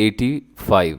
85।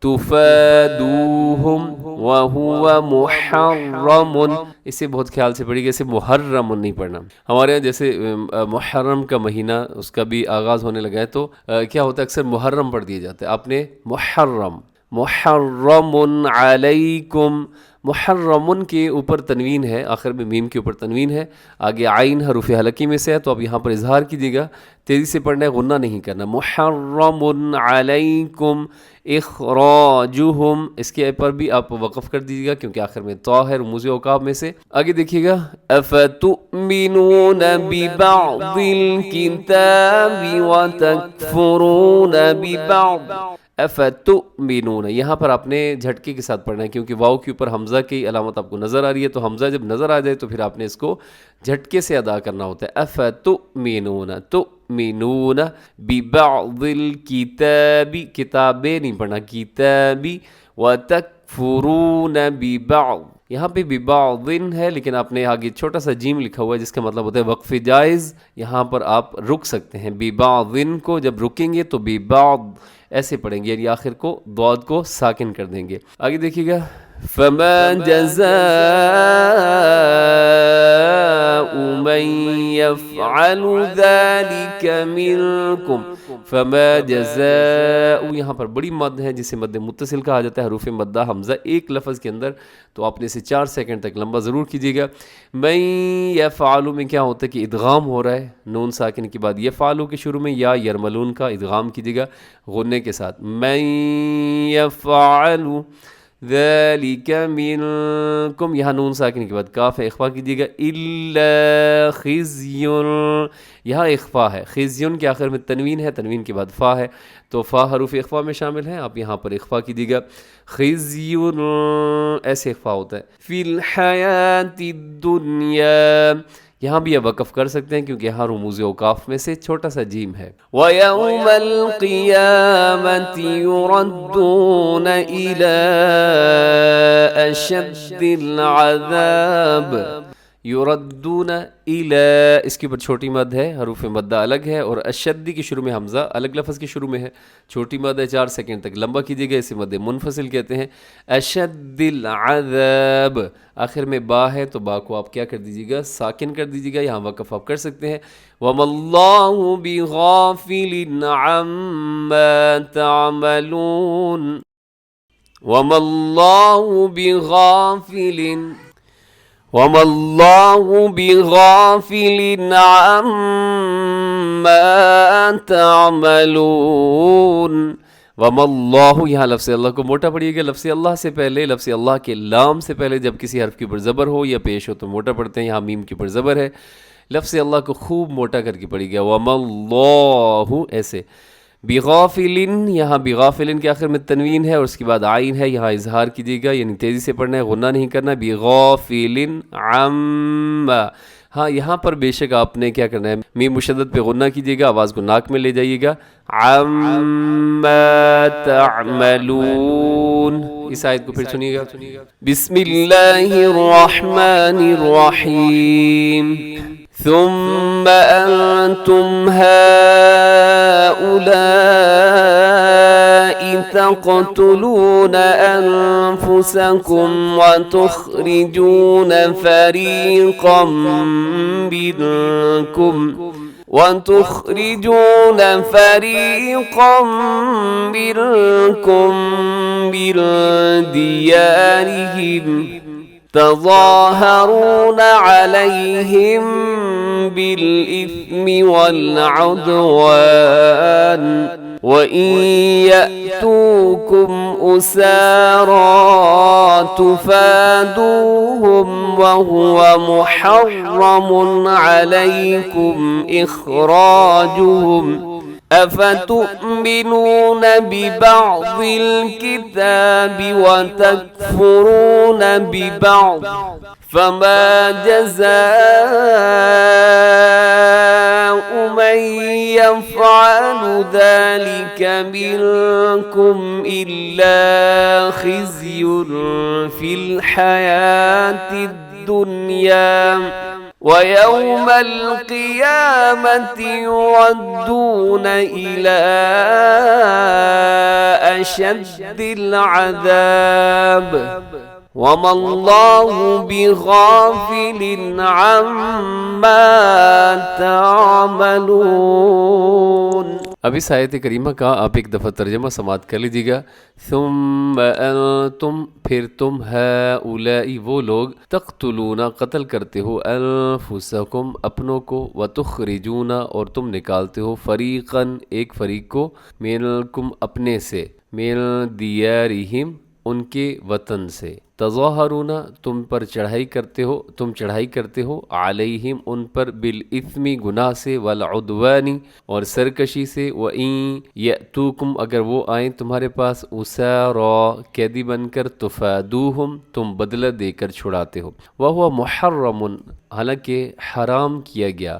تفادوہم وہو محرم، اسے بہت خیال سے پڑھیے گا، اسے محرم نہیں پڑھنا. ہمارے یہاں جیسے محرم کا مہینہ اس کا بھی آغاز ہونے لگا ہے تو کیا ہوتا ہے اکثر محرم پڑھ دیا جاتا ہے. آپ نے محرم علیکم، محرمن کے اوپر تنوین ہے، آخر میں میم کے اوپر تنوین ہے، آگے عین حروف حلقی میں سے ہے تو اب یہاں پر اظہار کیجیے گا، تیزی سے پڑھنا ہے، غنہ نہیں کرنا. محرم علیکم اخراجہم، اس کے پر بھی آپ وقف کر دیجیے گا کیونکہ آخر میں طا ہے، رموز اوقاف میں سے. آگے دیکھیے گا افتؤمنون ببعض الکتاب وتکفرون ببعض. افتؤمنون، یہاں پر آپ نے جھٹکے کے ساتھ پڑھنا ہے کیونکہ واو کے اوپر حمزہ کی علامت آپ کو نظر آ رہی ہے، تو حمزہ جب نظر آ جائے تو پھر آپ نے اس کو جھٹکے سے ادا کرنا ہوتا ہے. افتؤمنون، تؤمنون ببعض الکتاب، کتابیں نہیں پڑھنا، کتابی، وتکفرون ببعض. یہاں پہ ببعض ہے لیکن آپ نے آگے چھوٹا سا جیم لکھا ہوا ہے جس کا مطلب ہوتا ہے وقف جائز، یہاں پر آپ رک سکتے ہیں. ببعض کو جب رکیں گے تو ببعض ایسے پڑھیں گے، یعنی آخر کو ضاد کو ساکن کر دیں گے. آگے دیکھیے گا فما جزاء من يفعل ذلك منكم. فما جزاء، یہاں پر بڑی مد ہے جسے مد متصل کہا جاتا ہے، حروف مدہ حمزہ ایک لفظ کے اندر، تو آپ نے اسے 4 سیکنڈ تک لمبا ضرور کیجیے گا. من یفعل میں کیا ہوتا ہے کہ ادغام ہو رہا ہے، نون ساکن کے بعد یفعل کے شروع میں یا یرملون کا ادغام کیجیے گا غنے کے ساتھ. من یفعل ذالک منکم، یہاں نون ساکن کے بعد کاف ہے، اخفا کیجیے گا. الا خزی، یہاں اخفا ہے، خزیون کے آخر میں تنوین ہے، تنوین کے بعد فا ہے تو فا حروف اخفا میں شامل ہے، آپ یہاں پر اخفا کیجیے گا. خزیون ایسے اخفا ہوتا ہے. فی الحیات الدنیا، یہاں بھی آپ وقف کر سکتے ہیں کیونکہ یہاں رموز اوقاف میں سے چھوٹا سا جیم ہے. وَيَوْمَ الْقِيَامَةِ يُرَدُّونَ إِلَىٰ أَشَدِّ الْعَذَابِ. یردون الی، اس کے اوپر چھوٹی مد ہے، حروف مدہ الگ ہے، اور اشدی کے شروع میں حمزہ الگ لفظ کے شروع میں ہے، چھوٹی مد ہے، 4 سیکنڈ تک لمبا کیجیے گا، اسے مد منفصل کہتے ہیں. اشد العذاب، آخر میں با ہے تو با کو آپ کیا کر دیجیے گا، ساکن کر دیجیے گا، یہاں وقف آپ کر سکتے ہیں. وَمَا اللَّهُ بِغَافِلٍ عَمَّا تَعْمَلُونَ. وَمَا اللَّهُ بِغَافِلٍ، وَمَا اللَّهُ بِغَافِلٍ عَمَّا تَعْمَلُونَ. وَمَا اللَّهُ، یہاں لفظ اللہ کو موٹا پڑھیے گا، لفظ اللہ سے پہلے، لفظ اللہ کے لام سے پہلے جب کسی حرف کے اوپر زبر ہو یا پیش ہو تو موٹا پڑھتے ہیں، یہاں میم کے اوپر زبر ہے، لفظ اللہ کو خوب موٹا کر کے پڑھیے گا. وَمَا اللَّهُ ایسے. بغافلن، یہاں بغافلن کے آخر میں تنوین ہے اور اس کے بعد عین ہے، یہاں اظہار کیجیے گا، یعنی تیزی سے پڑھنا ہے، غنہ نہیں کرنا. بغافلن عما، ہاں یہاں پر بے شک آپ نے کیا کرنا ہے، میم مشدد پہ غنہ کیجیے گا، آواز کو ناک میں لے جائیے گا. عما تعملون، اس آیت کو پھر سنیے گا. بسم اللہ الرحمن الرحیم. ثم أنتم هؤلاء تقتلون أنفسكم وتخرجون فريقا منكم من ديارهم تظاهرون عليهم بالإثم والعدوان وإن يأتوكم أسارى تفادوهم وهو محرم عليكم إخراجهم أفتؤمنون ببعض الكتاب وتكفرون ببعض فما جزاء من يفعل ذلك منكم إلا خزي في الحياة الدنيا وَيَوْمَ الْقِيَامَةِ يُرَدُّونَ إِلَىٰ أَشَدِّ الْعَذَابِ وَمَا اللَّهُ بِغَافِلٍ عَمَّا تَعْمَلُونَ۔ اب اس آیت کریمہ کا آپ ایک دفعہ ترجمہ سماعت کر لیجیے گا۔ ثم انتم، پھر تم ہؤلاء وہ لوگ، تقتلون قتل کرتے ہو، انفسکم اپنوں کو، وتخرجون اور تم نکالتے ہو، فریقا ایک فریق کو، منکم اپنے سے، من دیارہم ان کے وطن سے، تظاہرون تم پر چڑھائی کرتے ہو، علیہم ان پر، بالاثم گناہ سے، والعدوان اور سرکشی سے، وَإِن یأتوکم اگر وہ آئیں تمہارے پاس، اسارا قیدی بن کر، تفادوہم تم بدلہ دے کر چھڑاتے ہو، وہو محرم حالانکہ حرام کیا گیا،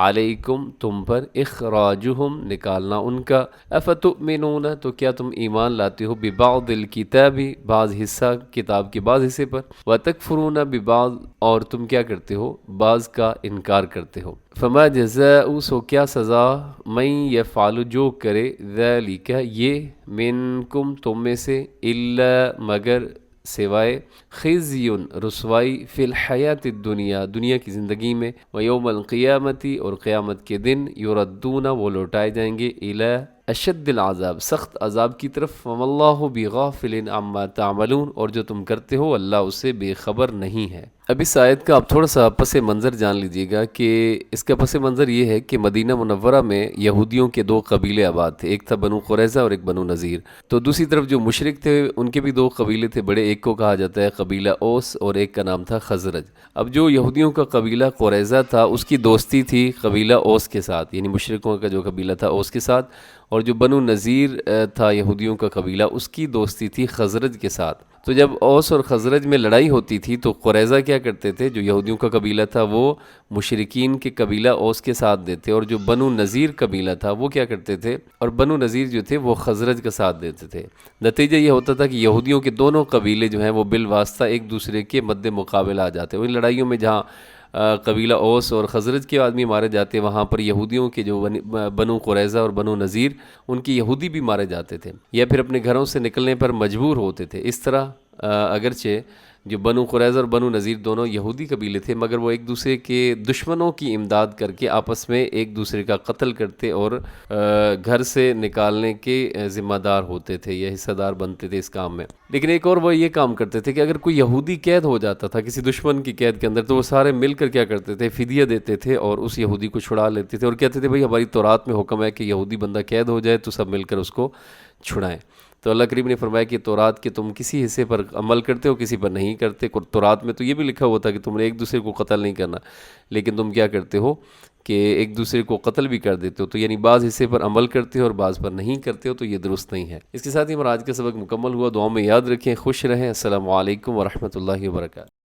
علیکم تم پر، اخراجہم نکالنا ان کا، افتؤمنون تو کیا تم ایمان لاتے ہو، ببعض الکتاب بعض حصہ کتاب کے بعض حصے پر، وتکفرون ببعض اور تم کیا کرتے ہو، بعض کا انکار کرتے ہو، فما جزاء سو کیا سزا، من یفعل جو کرے، ذالک یہ، منکم تم میں سے، الا مگر سوائے، خزی رسوائی، فی الحیات الدنیا دنیا کی زندگی میں، ویوم القیامتی اور قیامت کے دن، یردون وہ لوٹائے جائیں گے، الی اشد العذاب سخت عذاب کی طرف، وما اللہ بغافل عما تعملون اور جو تم کرتے ہو اللہ اسے بے خبر نہیں ہے۔ اب اس آیت کا آپ تھوڑا سا پس منظر جان لیجئے گا کہ اس کا پس منظر یہ ہے کہ مدینہ منورہ میں یہودیوں کے دو قبیلے آباد تھے، ایک تھا بنو قریظہ اور ایک بنو نذیر، تو دوسری طرف جو مشرک تھے ان کے بھی دو قبیلے تھے بڑے، ایک کو کہا جاتا ہے قبیلہ اوس اور ایک کا نام تھا خزرج۔ اب جو یہودیوں کا قبیلہ قریظہ تھا اس کی دوستی تھی قبیلہ اوس کے ساتھ، یعنی مشرکوں کا جو قبیلہ تھا اوس کے ساتھ، اور جو بنو نذیر تھا یہودیوں کا قبیلہ اس کی دوستی تھی خزرج کے ساتھ۔ تو جب اوس اور خزرج میں لڑائی ہوتی تھی تو قریظہ کیا کرتے تھے، جو یہودیوں کا قبیلہ تھا وہ مشرکین کے قبیلہ اوس کے ساتھ دیتے، اور جو بنو نذیر قبیلہ تھا وہ کیا کرتے تھے، اور بنو نذیر جو تھے وہ خزرج کا ساتھ دیتے تھے۔ نتیجہ یہ ہوتا تھا کہ یہودیوں کے دونوں قبیلے جو ہیں وہ بالواسطہ ایک دوسرے کے مد مقابل آ جاتے، ان لڑائیوں میں جہاں قبیلہ اوس اور خزرج کے آدمی مارے جاتے، وہاں پر یہودیوں کے جو بنو قریظہ اور بنو نذیر ان کے یہودی بھی مارے جاتے تھے، یا پھر اپنے گھروں سے نکلنے پر مجبور ہوتے تھے۔ اس طرح اگرچہ جو بنو قریظہ اور بنو نذیر دونوں یہودی قبیلے تھے، مگر وہ ایک دوسرے کے دشمنوں کی امداد کر کے آپس میں ایک دوسرے کا قتل کرتے اور گھر سے نکالنے کے ذمہ دار ہوتے تھے یا حصہ دار بنتے تھے اس کام میں۔ لیکن ایک اور وہ یہ کام کرتے تھے کہ اگر کوئی یہودی قید ہو جاتا تھا کسی دشمن کی قید کے اندر، تو وہ سارے مل کر کیا کرتے تھے، فدیہ دیتے تھے اور اس یہودی کو چھڑا لیتے تھے، اور کہتے تھے بھئی ہماری تورات میں حکم ہے کہ یہودی بندہ قید ہو جائے تو سب مل کر اس کو چھڑائیں۔ تو اللہ کریم نے فرمایا کہ تورات کے تم کسی حصے پر عمل کرتے ہو، کسی پر نہیں کرتے۔ تورات میں تو یہ بھی لکھا ہوا تھا کہ تم نے ایک دوسرے کو قتل نہیں کرنا، لیکن تم کیا کرتے ہو کہ ایک دوسرے کو قتل بھی کر دیتے ہو، تو یعنی بعض حصے پر عمل کرتے ہو اور بعض پر نہیں کرتے ہو، تو یہ درست نہیں ہے۔ اس کے ساتھ ہی ہمارا آج کا سبق مکمل ہوا، دعاؤں میں یاد رکھیں، خوش رہیں۔ السلام علیکم ورحمۃ اللہ وبرکاتہ۔